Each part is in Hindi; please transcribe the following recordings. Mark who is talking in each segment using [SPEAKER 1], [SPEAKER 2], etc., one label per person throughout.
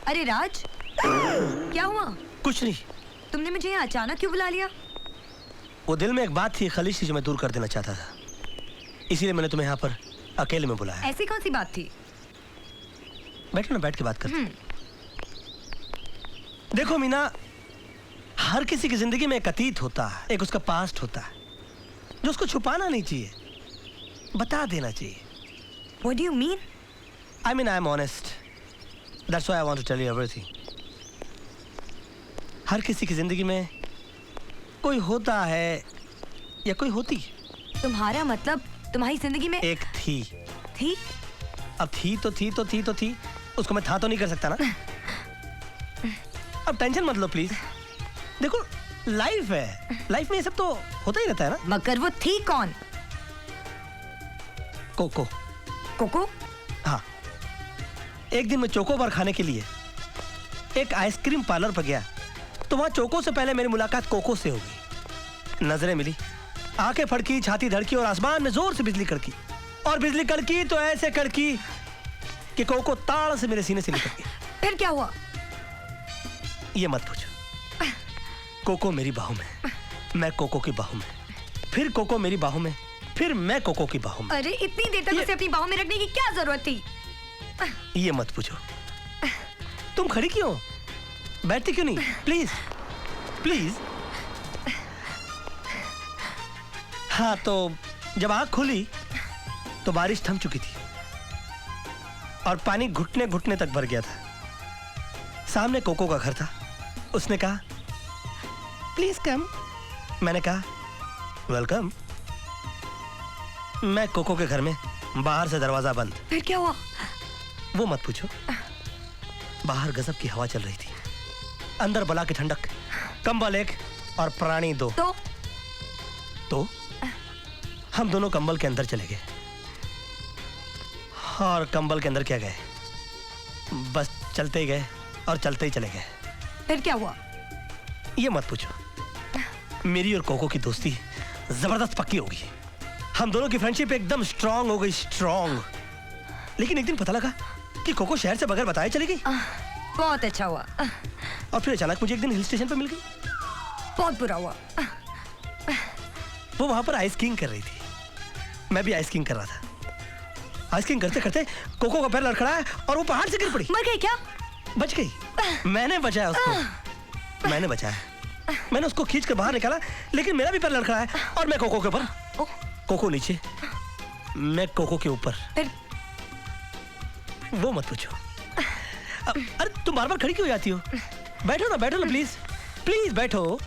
[SPEAKER 1] अरे राज, क्या हुआ?
[SPEAKER 2] कुछ नहीं।
[SPEAKER 1] तुमने मुझे यहाँ अचानक क्यों बुला लिया?
[SPEAKER 2] वो दिल में एक बात थी, खलीज थी, जो मैं दूर कर देना चाहता था, इसीलिए मैंने तुम्हें यहाँ पर अकेले में बुलाया।
[SPEAKER 1] ऐसी कौन सी बात थी?
[SPEAKER 2] बैठो ना, बैठ के बात करते। देखो मीना, हर किसी की जिंदगी में एक अतीत होता है, एक उसका पास्ट होता है, जो उसको छुपाना नहीं चाहिए, बता देना चाहिए।
[SPEAKER 1] What do you mean?
[SPEAKER 2] I mean, I'm honest. That's why I want to tell you everything. हर किसी की जिंदगी में कोई होता है या कोई होती है।
[SPEAKER 1] तुम्हारा मतलब तुम्हारी जिंदगी में
[SPEAKER 2] एक थी।
[SPEAKER 1] थी?
[SPEAKER 2] अब थी तो थी तो थी तो थी, उसको मैं था तो नहीं कर सकता ना। अब टेंशन मत लो प्लीज। देखो लाइफ है, लाइफ में ये सब तो होता ही रहता है ना।
[SPEAKER 1] मगर वो थी कौन?
[SPEAKER 2] कोको।
[SPEAKER 1] कोको?
[SPEAKER 2] हाँ, एक दिन मैं चोको बार खाने के लिए एक आइसक्रीम पार्लर पर गया, तो वहां चोको से पहले मेरी मुलाकात कोको से हो गई। नजरें मिली, आंखें फड़की, छाती धड़की और आसमान में जोर से बिजली कड़की, और बिजली कड़की तो ऐसे कड़की कि कोको ताड़ से मेरे सीने से निकल गई।
[SPEAKER 1] फिर क्या हुआ?
[SPEAKER 2] ये मत पूछो। कोको मेरी बाहों में, मैं कोको की बाहों में, फिर कोको मेरी बाहों में, फिर मैं कोको की बाहों में।
[SPEAKER 1] अरे इतनी देर तक उसे अपनी बाहों में रखने की क्या जरूरत थी?
[SPEAKER 2] ये मत पूछो। तुम खड़ी क्यों, बैठती क्यों नहीं? Please please. हाँ, तो जब आंख खुली तो बारिश थम चुकी थी और पानी घुटने घुटने तक भर गया था। सामने कोको का घर था। उसने कहा प्लीज कम। मैंने कहा वेलकम। मैं कोको के घर में, बाहर से दरवाजा बंद।
[SPEAKER 1] फिर क्या हुआ?
[SPEAKER 2] वो मत पूछो। बाहर गजब की हवा चल रही थी, अंदर बला की ठंडक, कंबल एक और प्राणी दो। तो हम दोनों कंबल के अंदर चले गए, और कंबल के अंदर क्या गए, बस चलते ही गए और चलते ही चले गए।
[SPEAKER 1] फिर क्या हुआ?
[SPEAKER 2] ये मत पूछो। मेरी और कोको की दोस्ती जबरदस्त पक्की हो गई। हम दोनों की फ्रेंडशिप एकदम स्ट्रांग हो गई, स्ट्रांग। लेकिन एक दिन पता लगा कि कोको शहर से बगैर बताए चली गई।
[SPEAKER 1] बहुत अच्छा हुआ।
[SPEAKER 2] और फिर अचानक मुझे एक दिन हिल स्टेशन पर मिल गई।
[SPEAKER 1] बहुत बुरा हुआ।
[SPEAKER 2] वो वहां पर आइस किंग कर रही थी, मैं भी आइस किंग कर रहा था। आइस किंग करते करते कोको का पैर लड़खड़ाया और वो पहाड़ से गिर पड़ी।
[SPEAKER 1] मर गई क्या?
[SPEAKER 2] बच गई। मैंने बचाया उसको, मैंने बचाया। मैंने उसको खींच कर बाहर निकाला, लेकिन मेरा भी पैर लड़खड़ाया और मैं कोको के ऊपर, कोको नीचे, मैं कोको के ऊपर। वो मत पूछो। अरे तुम बार बार खड़ी क्यों जाती हो? बैठो ना, बैठो ना प्लीज, प्लीज बैठो।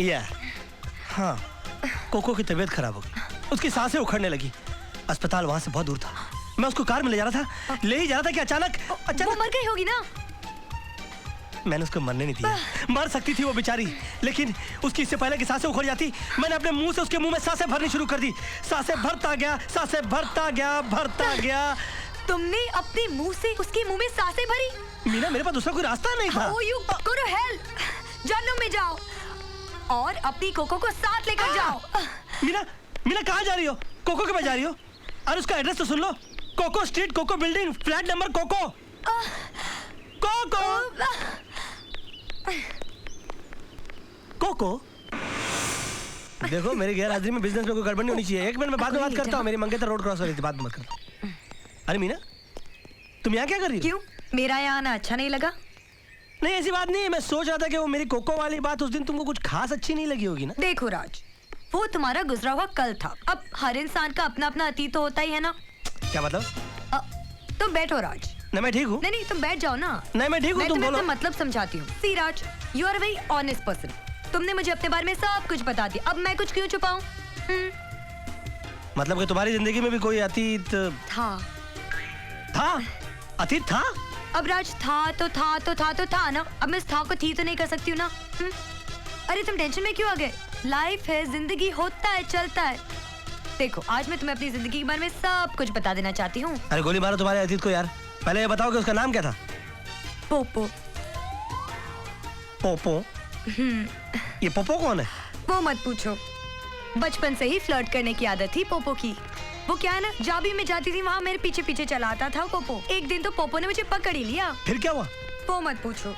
[SPEAKER 2] यार हाँ, कोको की तबीयत खराब हो गई, उसकी सांसें उखड़ने लगी। अस्पताल वहां से बहुत दूर था, मैं उसको कार में ले जा रहा था, ले ही जा रहा था कि अचानक
[SPEAKER 1] वो मर गई होगी ना?
[SPEAKER 2] मैंने उसको मरने नहीं दिया। मर सकती थी वो बेचारी, लेकिन उसकी इससे पहले कि सांसें उखड़ जाती, मैंने अपने मुंह से उसके मुंह में सांसें भरनी शुरू कर दी। सांसें भरता गया, सांसें भरता गया, भरता गया।
[SPEAKER 1] तुमने अपने मुंह से उसके मुंह में सांसें भरी?
[SPEAKER 2] मीना, मेरे पास दूसरा कोई रास्ता नहीं था।
[SPEAKER 1] Oh, you go to hell! जहन्नुम में जाओ और अपनी कोको को साथ लेकर जाओ।
[SPEAKER 2] मीना, मीना कहाँ जा रही हो? कोको के पास जा रही हो? और उसका एड्रेस तो सुन लो, coco street, coco building, flat number coco. Coco coco. देखो मेरी गैर हाजिरी में बिजनेस में कोई गड़बड़ नहीं होनी चाहिए। एक मिनट में बाद में बात करता हूँ। मेरी मंगेतर रोड क्रॉस हो रही थी, बात मत कर। अरे मीना, तुम यहाँ क्या कर रही हो?
[SPEAKER 1] क्यों, मेरा यहाँ आना अच्छा नहीं लगा?
[SPEAKER 2] नहीं, ऐसी बात नहीं है। मैं सोच रहा था कि वो मेरी कोको वाली बात उस दिन तुमको कुछ खास अच्छी नहीं लगी होगी ना।
[SPEAKER 1] देखो राज, वो तुम्हारा गुजरा हुआ कल था। अब हर इंसान का अपना अपना अतीत तो होता ही है ना।
[SPEAKER 2] क्या मतलब?
[SPEAKER 1] तुम बैठो राज।
[SPEAKER 2] नहीं, मैं ठीक हूँ।
[SPEAKER 1] नहीं, तुम बैठ जाओ ना।
[SPEAKER 2] नहीं, मैं ठीक हूँ, तुम बोलो।
[SPEAKER 1] मतलब समझाती हूँ। See Raj, you are very honest person. तुमने मुझे अपने बारे में सब कुछ बता दिया, अब मैं कुछ क्यों छुपाऊं?
[SPEAKER 2] मतलब कि तुम्हारी जिंदगी में भी कोई अतीत
[SPEAKER 1] था?
[SPEAKER 2] अतीत था?
[SPEAKER 1] अब राज, था ना। अब मैं इस था को थी तो नहीं कर सकती हूँ ना। अरे तुम टेंशन में क्यों आ गए? लाइफ है, जिंदगी होता है, चलता है। देखो, आज मैं तुम्हें अपनी जिंदगी के बारे में सब कुछ बता देना चाहती हूँ।
[SPEAKER 2] अरे गोली मारो तुम्हारे अतीत को यार। पहले ये बताओ कि उसका नाम क्या था?
[SPEAKER 1] पोपो।
[SPEAKER 2] पोपो? ये पोपो कौन है?
[SPEAKER 1] वो मत पूछो, बचपन से ही फ्लर्ट करने की आदत थी पोपो की। वो क्या है ना, जहाँ भी मैं जाती थी वहाँ मेरे पीछे पीछे चला आता था पोपो। एक दिन तो पोपो ने मुझे पकड़ ही लिया।
[SPEAKER 2] फिर क्या हुआ?
[SPEAKER 1] वो मत पूछो।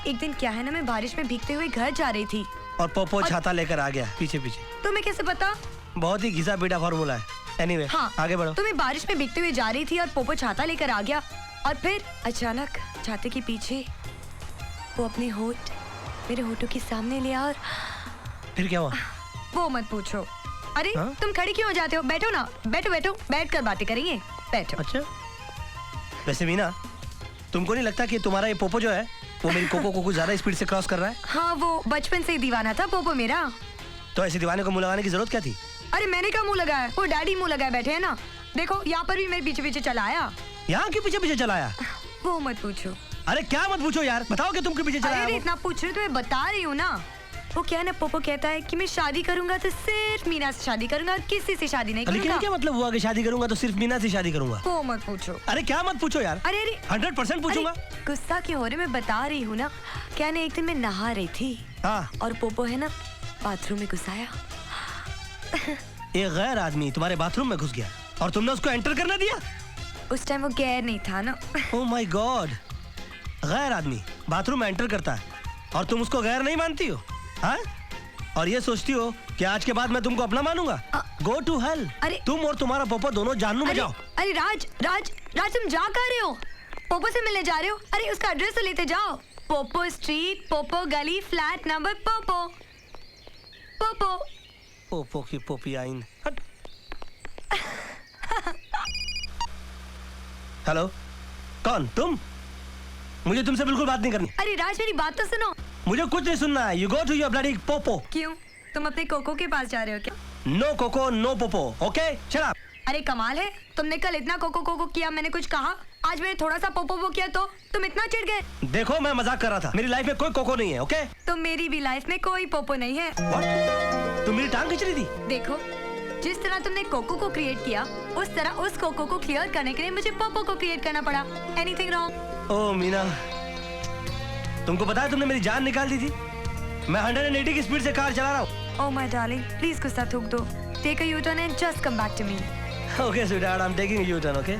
[SPEAKER 1] एक दिन क्या है ना, मैं बारिश में भीगते हुए घर जा रही थी
[SPEAKER 2] और पोपो छाता लेकर आ गया पीछे पीछे।
[SPEAKER 1] तुम्हें कैसे पता?
[SPEAKER 2] बहुत ही घिसा पीटा फॉर्मूला है। एनीवे,
[SPEAKER 1] हाँ,
[SPEAKER 2] आगे बढ़ो।
[SPEAKER 1] तो मैं बारिश में भीगते हुए जा रही थी और पोपो छाता लेकर आ गया और फिर अचानक छाते के पीछे वो अपने होठ मेरे होठों के सामने लिया और
[SPEAKER 2] फिर क्या हुआ?
[SPEAKER 1] वो मत पूछो। अरे
[SPEAKER 2] हाँ?
[SPEAKER 1] तुम खड़े क्यों हो जाते हो? बैठो ना, बैठो बैठो, बैठ कर बातें करेंगे, बैठो।
[SPEAKER 2] अच्छा, वैसे मीना, तुमको नहीं लगता कि तुम्हारा ये पोपो जो है वो मेरी कोको को कुछ ज्यादा स्पीड से क्रॉस कर रहा है?
[SPEAKER 1] हाँ, वो बचपन से ही दीवाना था पोपो मेरा।
[SPEAKER 2] तो ऐसे दीवाने को मुंह लगाने की जरूरत क्या थी?
[SPEAKER 1] अरे मैंने क्या मुंह लगाया, वो डैडी मुंह लगाए बैठे हैं ना। देखो यहाँ पर भी मेरे पीछे पीछे चला आया।
[SPEAKER 2] यहाँ के पीछे पीछे चलाया?
[SPEAKER 1] वो मत पूछो।
[SPEAKER 2] अरे क्या मत पूछो यार, बताओ कि तुम के पीछे चलाया?
[SPEAKER 1] अरे इतना पूछ रहे तो मैं बता रही हूँ ना। वो क्या है ना, पोपो कहता है कि मैं शादी करूंगा तो सिर्फ मीना से शादी करूंगा और किसी से शादी नहीं
[SPEAKER 2] लेकिन
[SPEAKER 1] करूंगा।
[SPEAKER 2] क्या मतलब हुआ कि शादी करूंगा तो सिर्फ मीना से शादी करूंगा?
[SPEAKER 1] वो मत पूछो।
[SPEAKER 2] अरे क्या मत पूछो यार,
[SPEAKER 1] अरे अरे
[SPEAKER 2] 100% पूछूंगा।
[SPEAKER 1] अरे, गुस्सा क्यों हो रहे, मैं बता रही हूँ ना। क्या ना, एक दिन मैं नहा रही थी
[SPEAKER 2] हाँ,
[SPEAKER 1] और पोपो है ना बाथरूम में घुसाया।
[SPEAKER 2] एक गैर आदमी तुम्हारे बाथरूम में घुस गया और तुमने उसको एंटर करना दिया?
[SPEAKER 1] उस टाइम वो गैर नहीं था ना।
[SPEAKER 2] ओह माय गॉड, गैर आदमी बाथरूम में एंटर करता है और तुम उसको गैर नहीं मानती हो? हाँ, और ये सोचती हो कि आज के बाद मैं तुमको अपना मानूंगा? Go to hell.
[SPEAKER 1] अरे
[SPEAKER 2] तुम और तुम्हारा पोपो दोनों जानू में जाओ।
[SPEAKER 1] अरे राज राज राज, तुम जा कहाँ रहे हो? पोपो से मिलने जा रहे हो? अरे उसका एड्रेस तो लेते जाओ। पोपो स्ट्रीट, पोपो गली, flat number Poopó. Poopó
[SPEAKER 2] Poopó की पोपी आइन। हेलो, कौन तुम? मुझे तुमसे बिल्कुल बात नहीं करनी।
[SPEAKER 1] अरे राज, मेरी बात तो सुनो।
[SPEAKER 2] मुझे कुछ नहीं सुनना है। You go to your bloody पोपो।
[SPEAKER 1] क्यों, तुम अपने कोको के पास जा रहे हो क्या?
[SPEAKER 2] नो कोको नो पोपो, ओके? Shut up.
[SPEAKER 1] अरे कमाल है, तुमने कल इतना कोको कोको किया, मैंने कुछ कहा? आज मैंने थोड़ा सा पोपो वो किया तो तुम इतना चिढ़ गए।
[SPEAKER 2] देखो मैं मजाक कर रहा था, मेरी लाइफ में कोई कोको नहीं है, ओके?
[SPEAKER 1] तो मेरी भी लाइफ में कोई पोपो नहीं है।
[SPEAKER 2] What? तुम मेरी टांग खींच रही थी?
[SPEAKER 1] देखो, जिस तरह तुमने कोको को क्रिएट किया, उस तरह उस कोको को क्लियर करने के लिए मुझे पोपो को क्रिएट करना पड़ा। Anything wrong?
[SPEAKER 2] ओह मीना, तुमको पता है तुमने मेरी जान निकाल दी थी। मैं 180 की स्पीड से कार चला रहा हूँ।
[SPEAKER 1] ओह माय डार्लिंग, प्लीज गुस्सा थूक दो। Take a U turn and just come back to me.
[SPEAKER 2] Okay sweetheart, I am taking you turn, okay?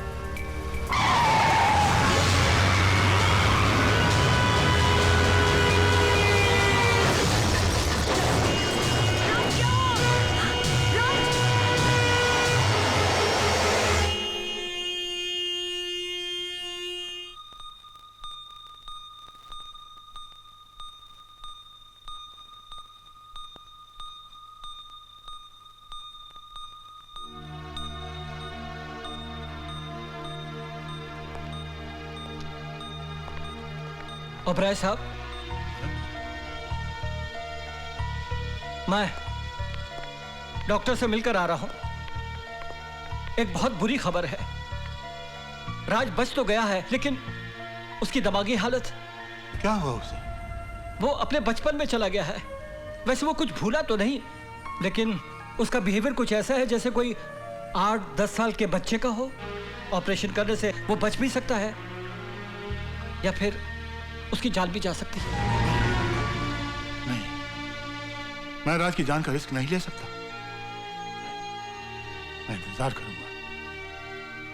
[SPEAKER 3] Oberoi साहब, मैं डॉक्टर से मिलकर आ रहा हूं। एक बहुत बुरी खबर है। राज बच तो गया है, लेकिन उसकी दिमागी हालत।
[SPEAKER 4] क्या हुआ उसे?
[SPEAKER 3] वो अपने बचपन में चला गया है। वैसे वो कुछ भूला तो नहीं, लेकिन उसका बिहेवियर कुछ ऐसा है जैसे कोई 8-10 साल के बच्चे का हो। ऑपरेशन करने से वो बच भी सकता है या फिर उसकी जान भी जा सकती है।
[SPEAKER 4] नहीं, मैं राज की जान का रिस्क नहीं ले सकता। मैं इंतजार करूंगा,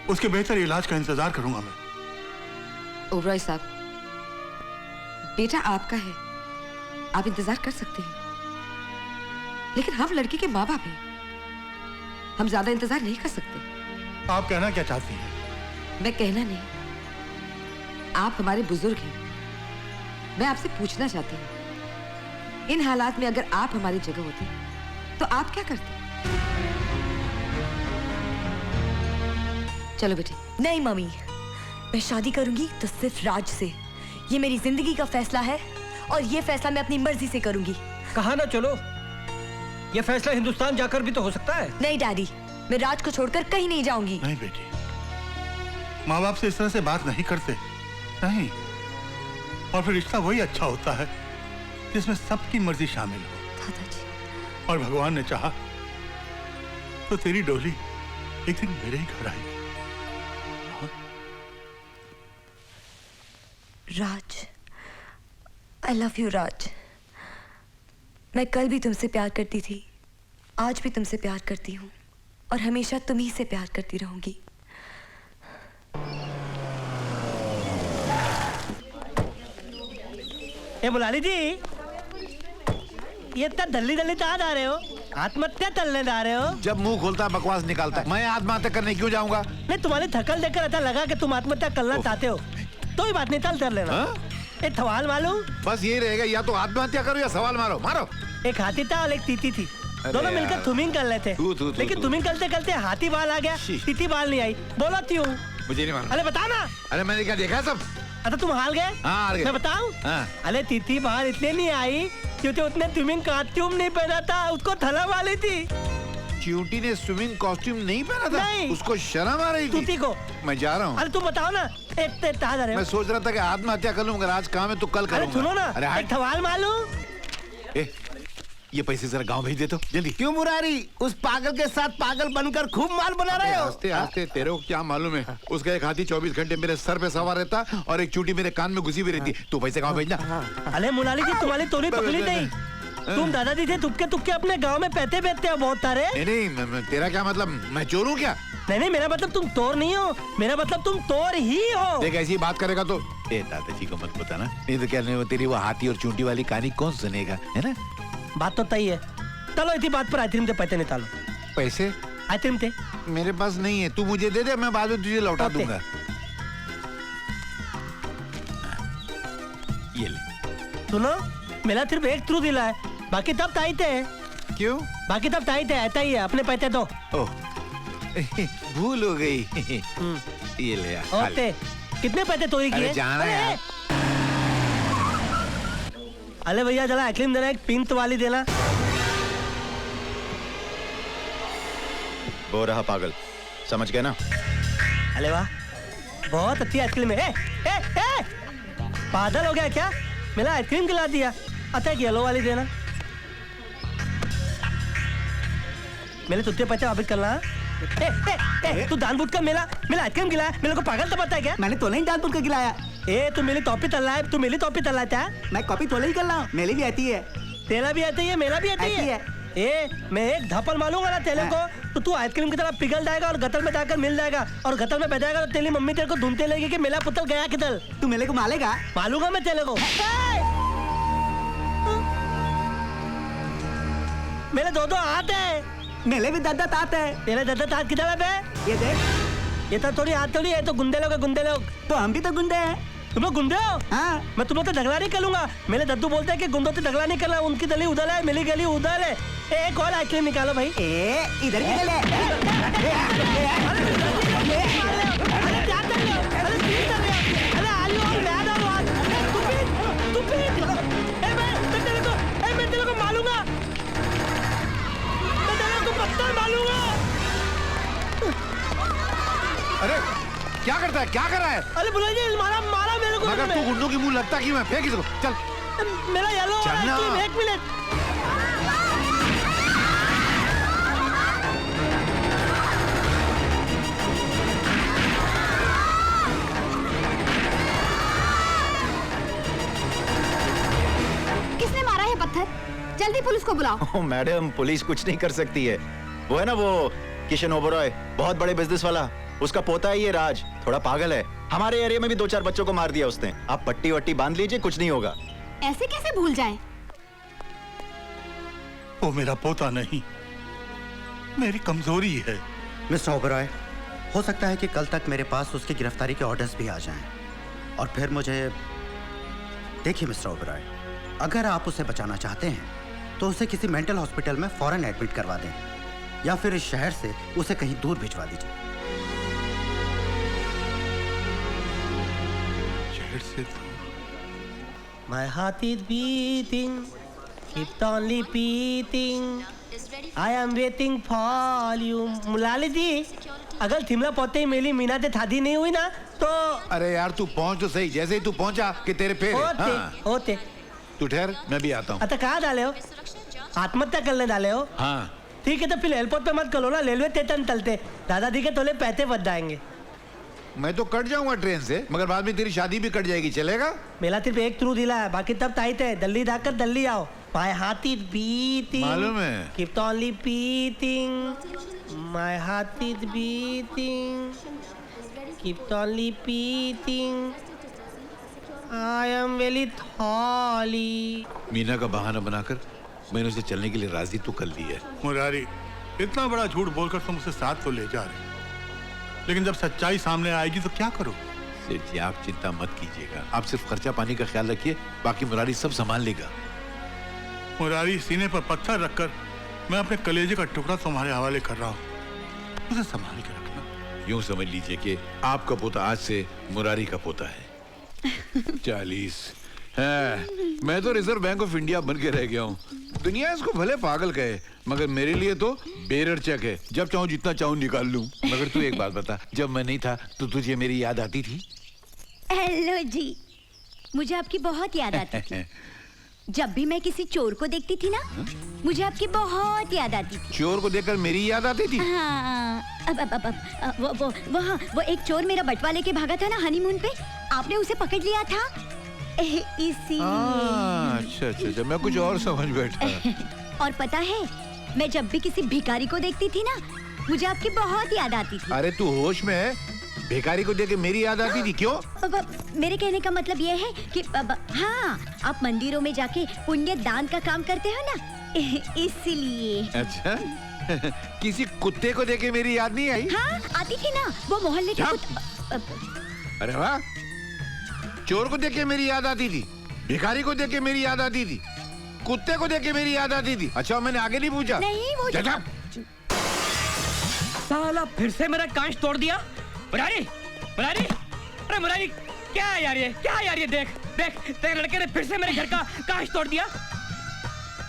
[SPEAKER 4] उसके बेहतर इलाज का इंतजार करूंगा मैं।
[SPEAKER 5] ओबराय साहब, बेटा आपका है, आप इंतजार कर सकते हैं, लेकिन हम लड़की के माँ बाप हैं, हम ज्यादा इंतजार नहीं कर सकते।
[SPEAKER 4] आप कहना क्या चाहती हैं?
[SPEAKER 5] मैं कहना नहीं, आप हमारे बुजुर्ग हैं। मैं आपसे पूछना चाहती हूँ, इन हालात में अगर आप हमारी जगह होते तो आप क्या करते? चलो बेटे।
[SPEAKER 1] नहीं मम्मी, मैं शादी करूंगी तो सिर्फ राज से। ये मेरी जिंदगी का फैसला है और ये फैसला मैं अपनी मर्जी से करूंगी।
[SPEAKER 3] कहा ना चलो, ये फैसला हिंदुस्तान जाकर भी तो हो सकता है।
[SPEAKER 1] नहीं डैडी, मैं राज को छोड़कर कहीं नहीं जाऊंगी।
[SPEAKER 4] नहीं बेटी, माँ बाप से इस तरह से बात नहीं करते, नहीं। और फिर रिश्ता वही अच्छा होता है जिसमें सबकी मर्जी शामिल हो।
[SPEAKER 1] दादाजी।
[SPEAKER 4] और भगवान ने चाहा तो तेरी डोली एक दिन मेरे ही घर आएगी।
[SPEAKER 1] राज, आई लव यू राज। मैं कल भी तुमसे प्यार करती थी, आज भी तुमसे प्यार करती हूँ। और हमेशा तुम्ही से प्यार करती रहूंगी।
[SPEAKER 2] ए मुलाली जी, ये इतना दल्ली दल्ली कहाँ जा रहे हो? आत्महत्या करने जा रहे हो?
[SPEAKER 6] जब मुंह खोलता है बकवास निकालता है। मैं आत्महत्या करने क्यों जाऊंगा?
[SPEAKER 2] नहीं, तुम्हारी थकल देखकर ऐसा लगा कि तुम आत्महत्या करना चाहते हो। तो ही बात नहीं, चल कर लेना।
[SPEAKER 6] हाँ?
[SPEAKER 2] एक सवाल मालूम,
[SPEAKER 6] बस ये रहेगा, या तो आत्महत्या करो या सवाल मारो। मारो।
[SPEAKER 2] एक हाथी था और एक तीती थी। दोनों मिलकर
[SPEAKER 6] यार।
[SPEAKER 2] तुमिंग कर लेते,
[SPEAKER 6] तू।
[SPEAKER 2] लेकिन तुमिंग करते करते हाथी बाल आ गया,
[SPEAKER 6] शी।
[SPEAKER 2] तीती बाल नहीं आई। बोलो क्यों?
[SPEAKER 6] मुझे नहीं मालूम।
[SPEAKER 2] अरे बता ना।
[SPEAKER 6] अरे मैंने क्या देखा सब?
[SPEAKER 2] अच्छा तुम हार गए?
[SPEAKER 6] हाँ, हार गए।
[SPEAKER 2] मैं बताऊं?
[SPEAKER 6] हाँ।
[SPEAKER 2] अरे तीती बाल इसलिए नहीं आई क्योंकि उसने स्विमिंग कॉस्ट्यूम नहीं पहना था, उसको थला वाली थी।
[SPEAKER 6] च्यूटी ने स्विमिंग कॉस्ट्यूम नहीं पहना था?
[SPEAKER 2] नहीं।
[SPEAKER 6] उसको शर्म आ रही
[SPEAKER 2] तूती
[SPEAKER 6] थी।
[SPEAKER 2] को।
[SPEAKER 6] मैं जा रहा हूँ।
[SPEAKER 2] अरे तुम बताओ ना, एक ते कहाँ जा रहे
[SPEAKER 6] मैं
[SPEAKER 2] हो?
[SPEAKER 6] सोच रहा था कि आत्महत्या कर लूं, अगर आज काम है तो कल
[SPEAKER 2] अरे
[SPEAKER 6] करूंगा।
[SPEAKER 2] सुनो ना,
[SPEAKER 6] अरे
[SPEAKER 2] एक सवाल मालूम।
[SPEAKER 6] ए, ये पैसे जरा गांव भेज दे तो जल्दी।
[SPEAKER 2] क्यों मुरारी, उस पागल के साथ पागल बनकर खूब माल बना रहे हो?
[SPEAKER 6] हंसते हंसते तेरे को क्या मालूम है? उसका एक हाथी 24 घंटे मेरे सर पे सवार रहता और एक चूटी मेरे कान में घुसी हुई रहती। तू पैसे गांव भेजना।
[SPEAKER 2] अरे मुलाली जी, तुम्हारी तोड़ी पकड़ी नहीं। तुम दादाजी से तुक्के तुक्के अपने गांव में पैसे बेचते हो बहुत सारे।
[SPEAKER 6] नहीं, तेरा क्या मतलब? मैं चोर हूँ क्या?
[SPEAKER 2] नहीं, मेरा मतलब तुम तोर नहीं हो, मेरा मतलब तुम तोर ही हो।
[SPEAKER 6] देख ऐसी बात करेगा तो दादाजी को मत बताना, नहीं तो क्या नहीं, वो तेरी वो हाथी और चूंटी वाली कहानी कौन सुनेगा, है ना?
[SPEAKER 2] बात तो तय है। चलो इसी बात पर आइसक्रीम से पैसे निकालो।
[SPEAKER 6] पैसे
[SPEAKER 2] आइसक्रीम थे
[SPEAKER 6] मेरे पास नहीं है, तू मुझे दे दे, मैं बाद में तुझे लौटा
[SPEAKER 2] ओके।
[SPEAKER 6] दूंगा। ये ले।
[SPEAKER 2] सुनो, मेरा सिर्फ एक थ्रू दिला है, बाकी तब ताई थे।
[SPEAKER 6] क्यों?
[SPEAKER 2] बाकी तब ताई थे, ऐसा ही है। अपने पैसे दो।
[SPEAKER 6] ओह भूल हो गई। ये ले यार, खा ले।
[SPEAKER 2] ओते कितने पैसे चोरी
[SPEAKER 6] अरे
[SPEAKER 2] किए?
[SPEAKER 6] जाना यार।
[SPEAKER 2] अरे भैया जरा आइसक्रीम देना, एक पिंक वाली देना।
[SPEAKER 7] वो रहा पागल, समझ गए ना?
[SPEAKER 2] अरे वाह, बहुत अच्छी आइसक्रीम है। पागल हो गया क्या? मेरा आइसक्रीम खिला दिया। अच्छा एक येलो वाली देना। मेरे तुझे पैसे वापस करना। तू जानबूझ कर मेरा आइसक्रीम खिलाया, मेरे को पागल तो पता है क्या?
[SPEAKER 8] मैंने तो नहीं जानबूझ कर खिलाया।
[SPEAKER 2] तू मेरी टॉपी तल रहा है, तू मेरी टॉपी तल रहा था।
[SPEAKER 8] मैं कॉपी तो नहीं कर रहा हूँ, मेरी भी आती है।
[SPEAKER 2] तेरा भी आती है, मेरा भी आती है। मैं एक धपल मालूंगा ना तेरे को, तो तू आइसक्रीम की तरह पिघल जाएगा और गटर में जाकर मिल जाएगा, और गटर में बह जाएगा तो तेरी मम्मी तेरे को ढूंढते लगेगी कि मेरा पुत्र गया किधर।
[SPEAKER 8] तू मेरे को मालेगा?
[SPEAKER 2] मालूंगा मैं तेरे को। मेरे दो हाथ है।
[SPEAKER 8] मेरे भी दादा तात है।
[SPEAKER 2] तेरे दादा हाथ किधर है बे?
[SPEAKER 8] ये देख,
[SPEAKER 2] ये तो थोड़ी हाथ थोड़ी है, तो गुंडे लोग है, गुंडे लोग।
[SPEAKER 8] तो हम भी तो गुंडे हैं।
[SPEAKER 2] तुम लोग गुंडे हो?
[SPEAKER 8] हाँ।
[SPEAKER 2] मैं तुम लोग तो झगड़ा नहीं करूंगा। मेरे दद्दू बोलते हैं कि गुंडों से झगड़ा नहीं करना, उनकी गली उधर है, मेरी गली उधर है। एक और आइसक्रीम निकालो भाई।
[SPEAKER 8] इधर की गले।
[SPEAKER 2] अरे क्या कर रहे हो? अरे क्यों कर रहे हो? अरे आलू और प्याज और वाल। मैं तेरे को मारूंगा। मैं तेरे को पत्थर मारूंगा।
[SPEAKER 6] अरे क्या करता है, क्या कर रहा है?
[SPEAKER 2] अरे बुलाइए, मारा मेरे को।
[SPEAKER 6] मगर तू गुंडों की मुंह लगता क्यों है? फेंक इसको, चल।
[SPEAKER 2] मेरा येलो
[SPEAKER 6] चलना।
[SPEAKER 2] आइसक्रीम, एक मिनट।
[SPEAKER 9] किसने मारा है पत्थर? जल्दी पुलिस को बुलाओ।
[SPEAKER 7] ओह मैडम, पुलिस कुछ नहीं कर सकती है। वो है ना वो किशन ओबरॉय, बहुत बड़े बिजनेस वाला, उसका पोता है ये राज, थोड़ा पागल है। हमारे एरिया में भी 2-4 बच्चों को मार दिया उसने। आप पट्टी वट्टी बांध लीजिए, कुछ नहीं होगा।
[SPEAKER 9] ऐसे कैसे भूल जाए?
[SPEAKER 4] वो मेरा पोता नहीं, मेरी कमजोरी है।
[SPEAKER 10] मिस्टर ओबरॉय, हो सकता है कि कल तक मेरे पास उसकी गिरफ्तारी के ऑर्डर्स भी आ जाएं, और फिर मुझे देखिए मिस्टर ओबरॉय, अगर आप उसे बचाना चाहते हैं तो उसे किसी मेंटल हॉस्पिटल में फौरन एडमिट करवा दें, या फिर इस शहर से उसे कहीं दूर भिजवा दीजिए।
[SPEAKER 4] शहर से
[SPEAKER 2] My heart is beating, keep on repeating. I am waiting for you. मुलाली जी, अगर थिमला पौते ही मेरी मीना से शादी नहीं हुई ना तो
[SPEAKER 6] अरे यार तू पहुंच तो सही, जैसे ही तू पहुंचा कि तेरे पैर
[SPEAKER 2] होते होते।
[SPEAKER 6] तू ठहर, मैं भी आता हूँ।
[SPEAKER 2] अच्छा कहाँ डाले हो? आत्महत्या करने डाले हो?
[SPEAKER 6] हाँ
[SPEAKER 2] ठीक है, तो फिर एयरपोर्ट पे मत करो ना, रेलवे स्टेशन चलते, दादाजी के तोले पैसे बच जाएंगे।
[SPEAKER 6] मैं तो कट जाऊंगा ट्रेन से, मगर बाद में तेरी शादी भी कट जाएगी, चलेगा?
[SPEAKER 2] मेरा सिर्फ एक थ्रू दिला है, बाकी तब टाइट है। दिल्ली जाकर दिल्ली आओ। My heart is beating.
[SPEAKER 6] मालूम है।
[SPEAKER 2] Keep on repeating. My heart is beating, keep on repeating. I am very thorny.
[SPEAKER 6] Meena का बहाना बनाकर मैंने उसे चलने के लिए राजी तो कर लिया है।
[SPEAKER 4] मुरारी, इतना बड़ा झूठ बोलकर तुम उसे साथ तो ले जा रहे, लेकिन जब सच्चाई सामने आएगी तो क्या करो?
[SPEAKER 6] सेठ जी, आप चिंता मत कीजिएगा, आप सिर्फ खर्चा पानी का ख्याल रखिए, बाकी मुरारी सब संभाल लेगा।
[SPEAKER 4] मुरारी, सीने पर पत्थर रखकर मैं अपने कलेजे का टुकड़ा तुम्हारे हवाले कर रहा हूँ, उसे संभाल के रखना।
[SPEAKER 6] यूं समझ लीजिए कि आपका पोता आज से मुरारी का पोता है। 40 है। मैं तो रिजर्व बैंक ऑफ इंडिया बन के रह गया हूँ। दुनिया इसको भले पागल कहे, मगर मेरे लिए तो बेरर चेक है, जब चाहूँ जितना चाहूँ निकाल लूं। मगर तू एक बात बता, जब मैं नहीं था तो तुझे मेरी याद आती थी?
[SPEAKER 9] हेलो जी, मुझे आपकी बहुत याद आती थी। जब भी मैं किसी चोर को देखती थी ना, मुझे आपकी बहुत याद आती थी।
[SPEAKER 6] चोर को देखकर मेरी याद आती थी?
[SPEAKER 9] हाँ, वो एक चोर मेरा बटवा लेके भागा था ना हनीमून पे, आपने उसे पकड़ लिया था इसीलिए।
[SPEAKER 6] अच्छा अच्छा अच्छा, मैं कुछ और समझ बैठा।
[SPEAKER 9] और पता है, मैं जब भी किसी भिखारी को देखती थी ना, मुझे आपकी बहुत याद आती थी।
[SPEAKER 6] अरे तू होश में है? भिखारी को देख के मेरी याद आती थी क्यों?
[SPEAKER 9] मेरे कहने का मतलब ये है कि हाँ, आप मंदिरों में जाके पुण्य दान का काम करते हो ना, इसलिए।
[SPEAKER 6] अच्छा किसी कुत्ते को देख के मेरी याद नहीं आई?
[SPEAKER 9] हाँ, आती थी ना, वो मोहल्ले के
[SPEAKER 6] अरे वाह, चोर को देख के मेरी याद आती थी, भिखारी को देख के मेरी याद आती थी, कुत्ते को देख के मेरी याद आती थी। अच्छा, मैंने आगे नहीं पूछा?
[SPEAKER 9] नहीं, वो
[SPEAKER 3] साला फिर से मेरा कांच तोड़ दिया। मुरारी, मुरारी, अरे मुरारी, क्या है यार ये, क्या है यार ये? देख देख, तेरे लड़के ने फिर से मेरे घर का कांच तोड़ दिया।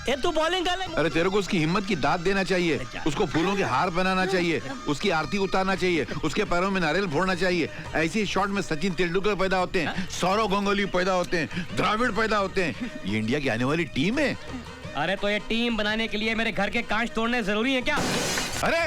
[SPEAKER 2] ये तू बॉलिंग कर ले।
[SPEAKER 6] अरे तेरे को उसकी हिम्मत की दाद देना चाहिए, उसको फूलों के हार पहनाना चाहिए, उसकी आरती उतारना चाहिए, उसके पैरों में नारियल फोड़ना चाहिए। ऐसे शॉट में सचिन तेंदुलकर पैदा होते हैं, सौरव गांगुली पैदा होते हैं, द्रविड़ पैदा होते हैं। ये इंडिया की आने वाली टीम है।
[SPEAKER 3] अरे तो ये टीम बनाने के लिए मेरे घर के कांच तोड़ने जरूरी है क्या?
[SPEAKER 6] अरे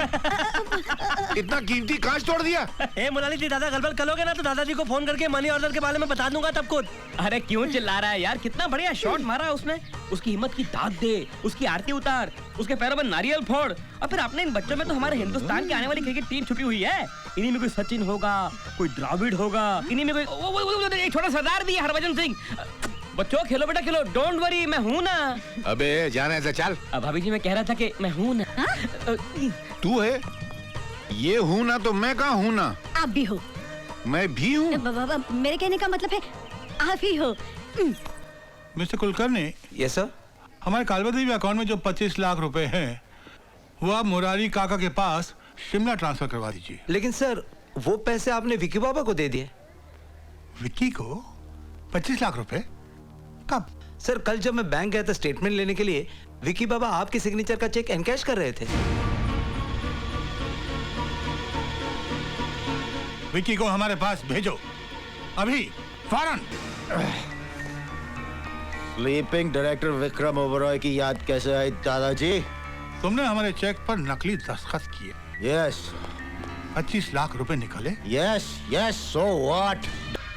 [SPEAKER 6] इतना कीमती कांच तोड़ दिया?
[SPEAKER 2] ए मुरारी जी, दादा गड़बड़ करोगे ना तो दादाजी को फोन करके मनी ऑर्डर के बारे में बता दूंगा तब खुद।
[SPEAKER 3] अरे क्यों चिल्ला रहा है यार? कितना बढ़िया शॉट मारा है उसने। उसकी हिम्मत की दाद दे, उसकी आरती उतार, उसके पैरों में नारियल फोड़, और फिर अपने इन बच्चों में तो हमारे हिंदुस्तान की आने वाली क्रिकेट टीम छुपी हुई है। इन्हीं में कोई सचिन होगा, कोई द्रविड़ होगा, इन्हीं में कोई एक छोटा सरदार भी है, हरभजन सिंह। बच्चों खेलो बेटा खेलो, डोंट वरी, मैं हूँ ना।
[SPEAKER 6] अबे जाना ऐसा चल।
[SPEAKER 3] अब भाभी जी मैं कह रहा था कि मैं हूँ ना।
[SPEAKER 6] तू है? ये हूँ ना तो मैं कहाँ हूँ ना?
[SPEAKER 9] आप भी हो।
[SPEAKER 6] मैं भी हूँ?
[SPEAKER 9] मेरे कहने का मतलब है आप ही हो।
[SPEAKER 4] मिस्टर कुलकर्णी।
[SPEAKER 2] Yes sir.
[SPEAKER 4] हमारे कालबदेवी अकाउंट में जो 25 लाख रुपए हैं, वो आप मुरारी काका के पास शिमला ट्रांसफर करवा दीजिए।
[SPEAKER 2] लेकिन सर, वो पैसे आपने विकी बाबा को दे दिए।
[SPEAKER 4] विक्की को 25 लाख रुपए? कब?
[SPEAKER 2] सर, कल जब मैं बैंक गया था स्टेटमेंट लेने के लिए, विकी बाबा आपके सिग्नेचर का चेक एनकैश कर रहे थे।
[SPEAKER 4] विक्की को हमारे पास भेजो, अभी, फौरन।
[SPEAKER 7] स्लीपिंग डायरेक्टर विक्रम ओबरॉय की याद कैसे आई दादाजी?
[SPEAKER 4] तुमने हमारे चेक पर नकली दस्तखत किए।
[SPEAKER 7] यस।
[SPEAKER 4] 25 लाख रुपए निकले।
[SPEAKER 7] Yes yes, so what?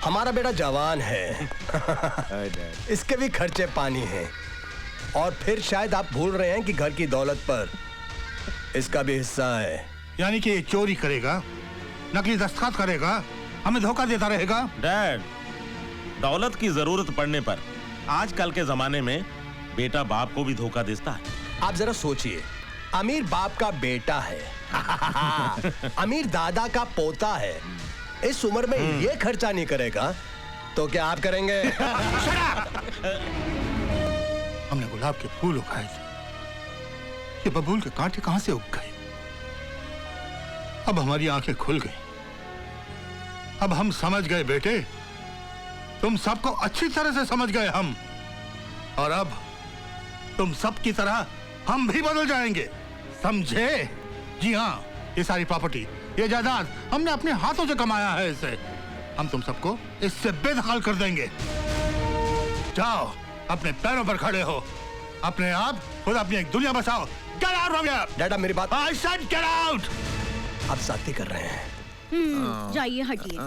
[SPEAKER 11] हमारा बेटा जवान है। इसके भी खर्चे पानी हैं। और फिर शायद आप भूल रहे हैं कि घर की दौलत पर इसका भी हिस्सा है।
[SPEAKER 4] यानी कि ये चोरी करेगा, नकली दस्तखत करेगा, हमें धोखा देता रहेगा।
[SPEAKER 12] डैड, दौलत की जरूरत पड़ने पर आजकल के जमाने में बेटा बाप को भी धोखा देता है।
[SPEAKER 11] आप जरा सोचिए, अमीर बाप का बेटा है, अमीर दादा का पोता है, इस उम्र में ये खर्चा नहीं करेगा तो क्या आप करेंगे?
[SPEAKER 4] हमने गुलाब के फूल उगाए थे, ये बबूल के कांटे कहां से उग गए? अब हमारी आंखें खुल गई, अब हम समझ गए बेटे, तुम सबको अच्छी तरह से समझ गए हम, और अब तुम सब की तरह हम भी बदल जाएंगे, समझे? जी हाँ, ये सारी प्रॉपर्टी, ये जायदाद हमने अपने हाथों से कमाया है, इसे हम तुम सबको इससे बेदखल कर देंगे। जाओ, अपने पैरों पर खड़े हो, अपने आप खुद अपनी एक दुनिया बसाओ। Get out from here!
[SPEAKER 11] डैडा मेरी बात।
[SPEAKER 4] I said get out!
[SPEAKER 11] आप साथी कर रहे हैं।
[SPEAKER 9] जाइए, हटिए।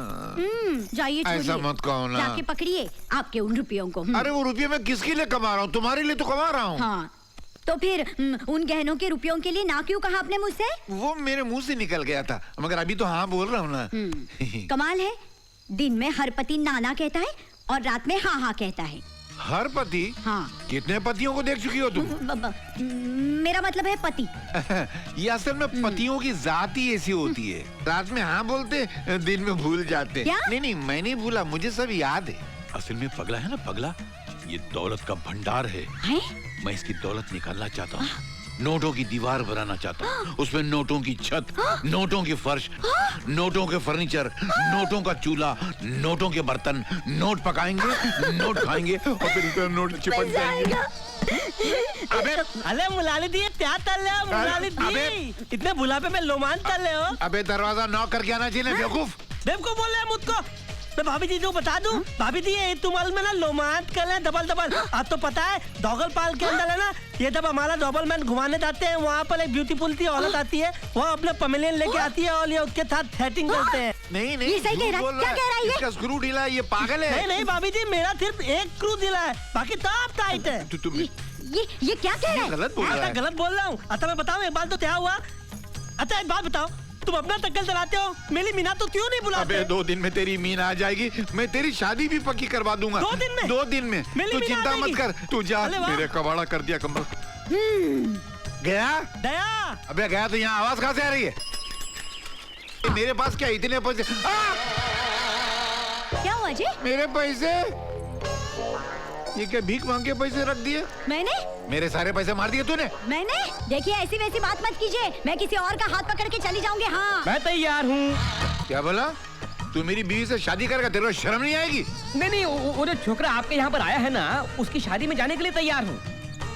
[SPEAKER 9] जाइए,
[SPEAKER 6] ऐसा मत कहो ना।
[SPEAKER 9] जाके पकड़िए आपके उन रुपयों को।
[SPEAKER 6] अरे वो रुपये मैं किसके लिए कमा रहा हूँ? तुम्हारे लिए तो कमा रहा हूँ।
[SPEAKER 9] हाँ, तो फिर उन गहनों के रुपयों के लिए ना क्यों कहा आपने मुझसे?
[SPEAKER 6] वो मेरे मुंह से निकल गया था, मगर अभी तो हाँ बोल रहा हूँ ना।
[SPEAKER 9] कमाल है, दिन में हर पति नाना कहता है और रात में हाँ हाँ कहता है।
[SPEAKER 6] हर पति?
[SPEAKER 9] हाँ।
[SPEAKER 6] कितने पतियों को देख चुकी हो तुम?
[SPEAKER 9] मेरा मतलब है पति।
[SPEAKER 6] ये असल में पतियों की जात ही ऐसी होती है, रात में हाँ बोलते, दिन में भूल जाते।
[SPEAKER 9] क्या?
[SPEAKER 6] नहीं, मैं नहीं भूला, मुझे सब याद है। असल में पगला है ना, पगला, ये दौलत का भंडार है। मैं इसकी दौलत निकालना चाहता हूँ, नोटों की दीवार बनाना चाहता हूँ, उसमें नोटों की छत, नोटों की फर्श, नोटों के फर्नीचर, नोटों का चूल्हा, नोटों के बर्तन, नोट पकाएंगे, नोट खाएंगे और फिर इस पर नोट चिपक जाएंगे।
[SPEAKER 2] अरे मुलाली दी क्या तल रहे हो? मुलाली दी इतने बुलापे में लोमान तल रहे हो?
[SPEAKER 6] अबे दरवाजा नॉक करके आना चाहिए, बेवकूफ।
[SPEAKER 2] बेवकूफ बोल रहे हैं मुझको? मैं भाभी जी को बता दूं, भाभी जी ये तुमाल में ना लोमांत कर ले डबल डबल। आप तो पता है डॉगल पाल के अंदर है ना, ये जब हमारा डबल मैन घुमाने जाते हैं वहाँ पर एक ब्यूटीफुल सी औरत आती है, वहाँ अपने पमेलियन लेके आती है और ये उसके साथ सेटिंग करते हैं।
[SPEAKER 6] नहीं
[SPEAKER 9] ये सही कह रहा है, क्या कह रहा है ये?
[SPEAKER 6] इसका स्क्रू ढीला है, ये पागल है।
[SPEAKER 2] नहीं भाभी जी, मेरा सिर्फ एक स्क्रू ढीला है, बाकी सब टाइट है।
[SPEAKER 9] ये क्या कह रहा है?
[SPEAKER 6] गलत बोल रहा है।
[SPEAKER 2] गलत बोल रहा हूँ। अच्छा मैं बताऊँ एक बात तो क्या हुआ? अच्छा एक बात बताओ, तुम अपना टक्कर चलाते हो, मेरी मीना तो क्यों नहीं बुलाते?
[SPEAKER 6] अबे 2 दिन में तेरी मीना आ जाएगी, मैं तेरी शादी भी पक्की करवा दूंगा।
[SPEAKER 2] 2 दिन में?
[SPEAKER 6] 2 दिन में। तू चिंता मत कर, तू जा। मेरे कबाड़ा कर दिया कमर। गया?
[SPEAKER 2] दया।
[SPEAKER 6] अबे गया तो यहाँ आवाज कहाँ से आ रही है? मेरे पास क्या इतने पैसे?
[SPEAKER 9] क्या हुआ जी?
[SPEAKER 6] मेरे पैसे? ये क्या भीख मांग के पैसे रख दिए?
[SPEAKER 9] मैंने?
[SPEAKER 6] मेरे सारे पैसे मार दिए तूने?
[SPEAKER 9] मैंने? देखिए ऐसी वैसी बात मत कीजिए, मैं किसी और का हाथ पकड़ के चली जाऊंगी। हाँ
[SPEAKER 3] मैं तैयार हूँ।
[SPEAKER 6] क्या बोला? तू मेरी बीवी से शादी करेगा, तेरे को शर्म नहीं आएगी?
[SPEAKER 3] नहीं, वो जो छोकरा आपके यहाँ पर आया है ना, उसकी शादी में जाने के लिए तैयार हूँ।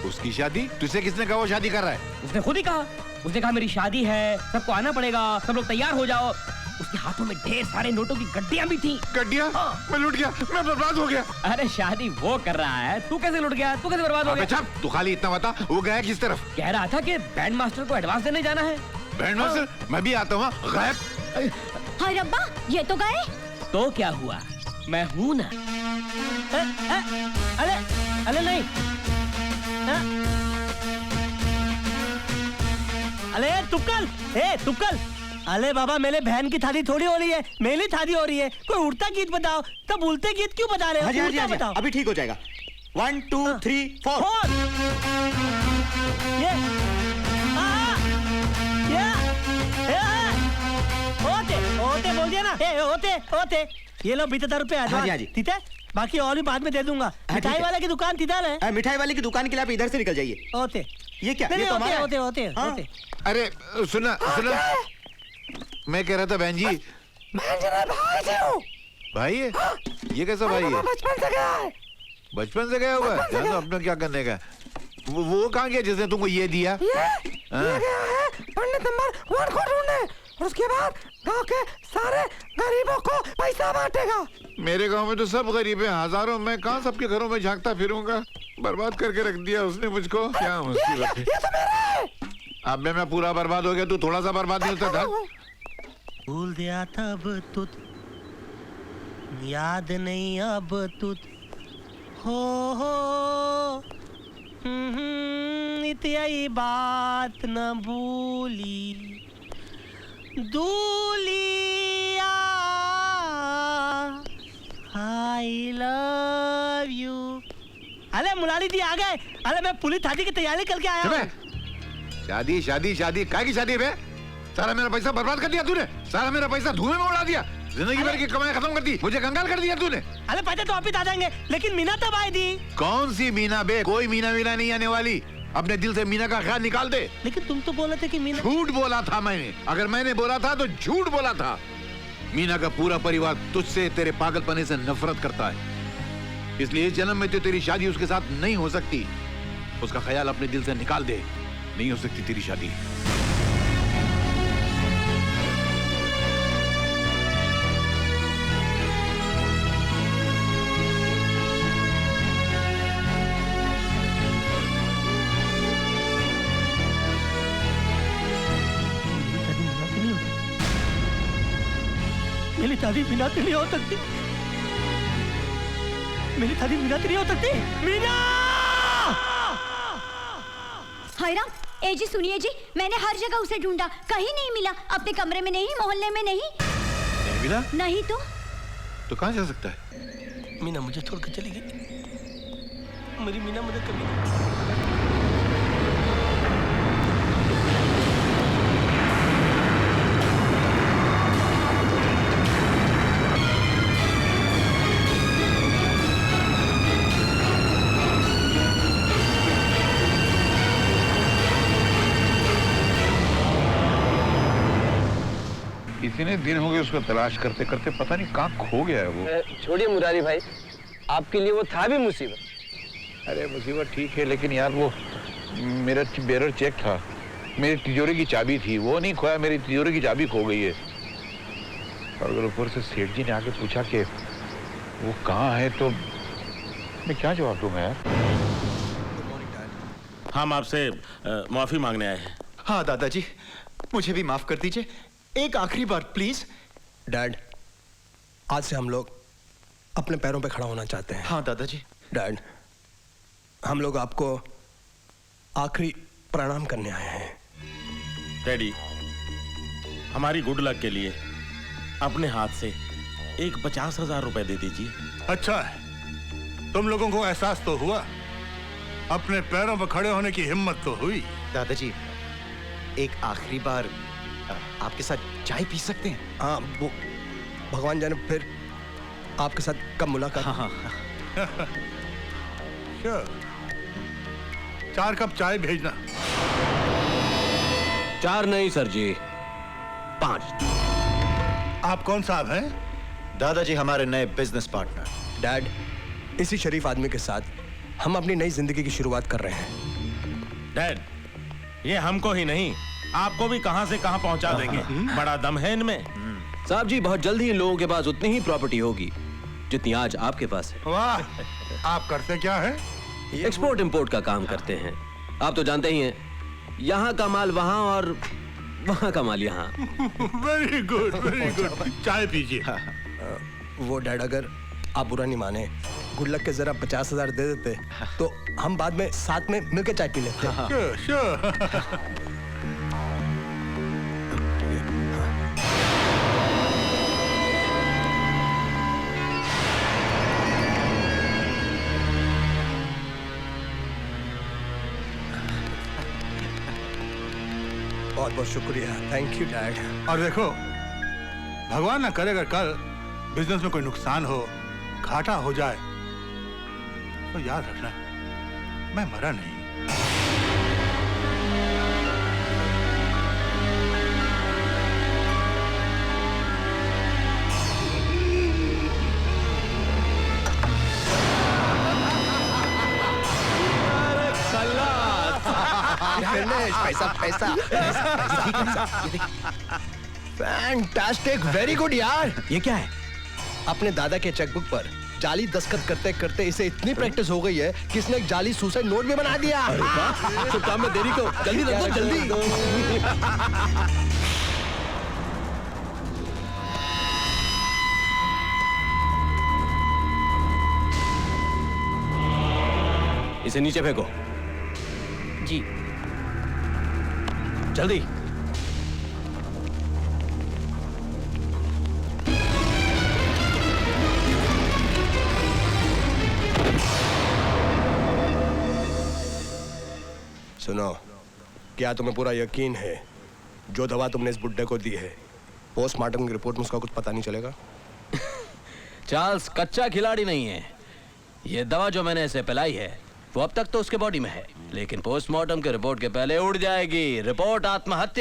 [SPEAKER 6] उसकी शादी? तुझसे किसने कहा वो शादी कर रहा है?
[SPEAKER 3] उसने खुद ही कहा। उसने कहा मेरी शादी है, सबको आना पड़ेगा, सब लोग तैयार हो जाओ। उसके हाथों में ढेर सारे नोटों की गड्डियां भी थी।
[SPEAKER 6] गड्डियां? मैं लूट गया, मैं बर्बाद हो गया।
[SPEAKER 3] अरे शादी वो कर रहा है, तू कैसे लुट गया, तू कैसे बर्बाद हो गया?
[SPEAKER 6] अच्छा तू खाली इतना बता, वो गया किस तरफ?
[SPEAKER 3] कह रहा था कि बैंड मास्टर को एडवांस देने जाना है।
[SPEAKER 6] Band master? मैं भी आता हूँ। गायब?
[SPEAKER 9] हाय रब्बा, ये तो गए।
[SPEAKER 3] तो क्या हुआ, मैं हूँ ना।
[SPEAKER 2] अरे नहीं, अरे तुक्कल, अरे बाबा मेरे बहन की शादी थोड़ी हो रही है, मेरी शादी हो रही है। कोई उड़ता गीत बताओ, तब उड़ते गीत क्यों बता रहे हो? उड़ता बताओ।
[SPEAKER 10] अभी ठीक हो जाएगा। 1 2 3 4।
[SPEAKER 2] ये होते बोल दिया ना। होते ये लो 20,000 रुपए एडवांस, ठीक है? बाकी और भी बाद में दे दूंगा। मिठाई वाले की दुकान किधर है?
[SPEAKER 10] मिठाई वाले की दुकान के लिए आप इधर से निकल जाइए।
[SPEAKER 2] होते
[SPEAKER 10] ये क्या?
[SPEAKER 2] नहीं,
[SPEAKER 10] ये तो हमारा है।
[SPEAKER 2] होते।
[SPEAKER 6] अरे सुना, मैं कह रहा था बहन जी, भाई है? ये कैसा भाई है? बचपन से गया होगा, जान तो अपना क्या करने का। वो कहाँ गया जिसने तुमको ये दिया?
[SPEAKER 2] पंडित नंबर 1 को ढूंढने, और उसके बाद गांव के सारे गरीबों को पैसा बांटेगा।
[SPEAKER 6] मेरे गांव में तो सब गरीब हैं, हजारों। मैं कहाँ सबके घरों में झांकता फिरूंगा? बर्बाद करके रख दिया उसने मुझको। क्या मुसीबत है? अब मैं पूरा बर्बाद हो गया, तू थोड़ा सा बर्बाद नहीं होता था?
[SPEAKER 2] भूल दिया तब तुझ, याद नहीं अब तुझ हो। इतनी बात न भूली दूलिया, आई लव यू। अरे मुलाली जी आ गए। अरे मैं पुलिस शादी की तैयारी करके आया हूँ।
[SPEAKER 6] शादी शादी शादी काय की शादी बे? सारा मेरा पैसा बर्बाद कर दिया तूने, सारा मेरा पैसा धुएं में उड़ा दिया, जिंदगी भर की कमाई खत्म कर दी, मुझे कंगाल कर दिया तूने।
[SPEAKER 2] अरे पैसे तो वापिस आ जाएंगे, लेकिन मीना तब आई थी।
[SPEAKER 6] कौन सी मीना बे? कोई मीना नहीं आने वाली। अपने दिल से मीना का ख्याल निकाल दे।
[SPEAKER 2] लेकिन तुम तो बोले थे कि मीना।
[SPEAKER 6] झूठ बोला था मैंने, अगर मैंने बोला था तो झूठ बोला था। मीना का पूरा परिवार तुझसे, तेरे पागलपने से नफरत करता है, इसलिए इस जन्म में तो तेरी शादी उसके साथ नहीं हो सकती। उसका ख्याल अपने दिल से निकाल दे, नहीं हो सकती तेरी शादी।
[SPEAKER 2] मेरी शादी मीना से नहीं हो सकती, मेरी शादी मीना से नहीं हो सकती। मीना!
[SPEAKER 9] हाय राम, ए जी सुनिए जी, मैंने हर जगह उसे ढूंढा, कहीं नहीं मिला। अपने कमरे में नहीं, मोहल्ले में नहीं।
[SPEAKER 6] नहीं मिला?
[SPEAKER 9] नहीं
[SPEAKER 6] तो कहाँ जा सकता है?
[SPEAKER 2] मीना मुझे छोड़ कर चली गई। मेरी मीना मुझे कभी नहीं।
[SPEAKER 6] इतने दिन हो गए उसको तलाश करते करते, पता नहीं कहाँ खो गया है वो।
[SPEAKER 13] छोड़िए मुरारी भाई, आपके लिए वो था भी मुसीबत।
[SPEAKER 6] अरे मुसीबत ठीक है, लेकिन यार वो मेरा बेरर चेक था, मेरी तिजोरी की चाबी थी, वो नहीं खोया, मेरी तिजोरी की चाबी खो गई है। और अगर ऊपर से सेठ जी ने आके पूछा कि वो कहाँ है तो मैं क्या जवाब दूंगा यार।
[SPEAKER 12] हम आपसे माफी मांगने आए हैं।
[SPEAKER 7] हाँ दादाजी, मुझे भी माफ कर दीजिए, एक आखिरी बार प्लीज।
[SPEAKER 11] डैड, आज से हम लोग अपने पैरों पे खड़ा होना चाहते हैं।
[SPEAKER 7] हाँ दादाजी।
[SPEAKER 11] डैड, हम लोग आपको आखिरी प्रणाम करने आए हैं।
[SPEAKER 12] डैडी, हमारी गुड लक के लिए अपने हाथ से एक 50,000 रुपए दे दीजिए।
[SPEAKER 4] अच्छा है, तुम लोगों को एहसास तो हुआ, अपने पैरों पर खड़े होने की हिम्मत तो हुई।
[SPEAKER 7] दादाजी, एक आखिरी बार आपके साथ चाय पी सकते हैं?
[SPEAKER 11] हाँ, वो भगवान जाने फिर आपके साथ कब मुलाकात।
[SPEAKER 7] हाँ।
[SPEAKER 4] Sure. 4 कप चाय भेजना।
[SPEAKER 13] 4 नहीं सर जी, 5।
[SPEAKER 4] आप कौन साहब हैं?
[SPEAKER 7] दादाजी, हमारे नए बिजनेस पार्टनर।
[SPEAKER 11] डैड, इसी शरीफ आदमी के साथ हम अपनी नई जिंदगी की शुरुआत कर रहे हैं।
[SPEAKER 12] डैड, ये हमको ही नहीं, आपको भी कहां से कहां पहुंचा देंगे। बड़ा दम है इनमें।
[SPEAKER 13] साहब जी, बहुत जल्दी इन लोगों के पास उतनी ही प्रॉपर्टी होगी जितनी आज आपके पास है।
[SPEAKER 4] वाह, आप करते क्या है?
[SPEAKER 13] एक्सपोर्ट इंपोर्ट का काम करते हैं। आप तो जानते ही हैं, यहाँ का माल वहाँ और वहाँ का माल यहाँ।
[SPEAKER 4] Very good, very good. चाय पीजिए।
[SPEAKER 11] वो डैड, अगर आप बुरा नहीं माने, गुड लक के जरा 50,000 दे देते तो हम बाद में साथ में मिलकर चाय पी लेते।
[SPEAKER 4] Sure, sure.
[SPEAKER 11] बहुत बहुत शुक्रिया, थैंक यू डैड।
[SPEAKER 4] और देखो, भगवान ना करे अगर कल बिजनेस में कोई नुकसान हो, घाटा हो जाए, तो याद रखना, मैं मरा नहीं।
[SPEAKER 11] पैसा फैंटास्टिक, वेरी गुड यार। ये क्या है? अपने दादा के चेकबुक पर जाली दस्तखत करते करते इसे इतनी प्रैक्टिस हो गई है कि इसने एक जाली सुसाइड नोट भी बना दिया।
[SPEAKER 13] तो काम में देरी को जल्दी दे दो, जल्दी। इसे नीचे फेंको।
[SPEAKER 8] जी।
[SPEAKER 13] जल्दी।
[SPEAKER 11] सुनो, क्या तुम्हें पूरा यकीन है जो दवा तुमने इस बुड्ढे को दी है, पोस्टमार्टम की रिपोर्ट में उसका कुछ पता नहीं चलेगा?
[SPEAKER 13] चार्ल्स कच्चा खिलाड़ी नहीं है। ये दवा जो मैंने इसे पिलाई है वो अब तक तो उसके बॉडी में है, लेकिन पोस्टमार्टम के रिपोर्ट के पहले उड़ जाएगी। रिपोर्ट आत्महत्या।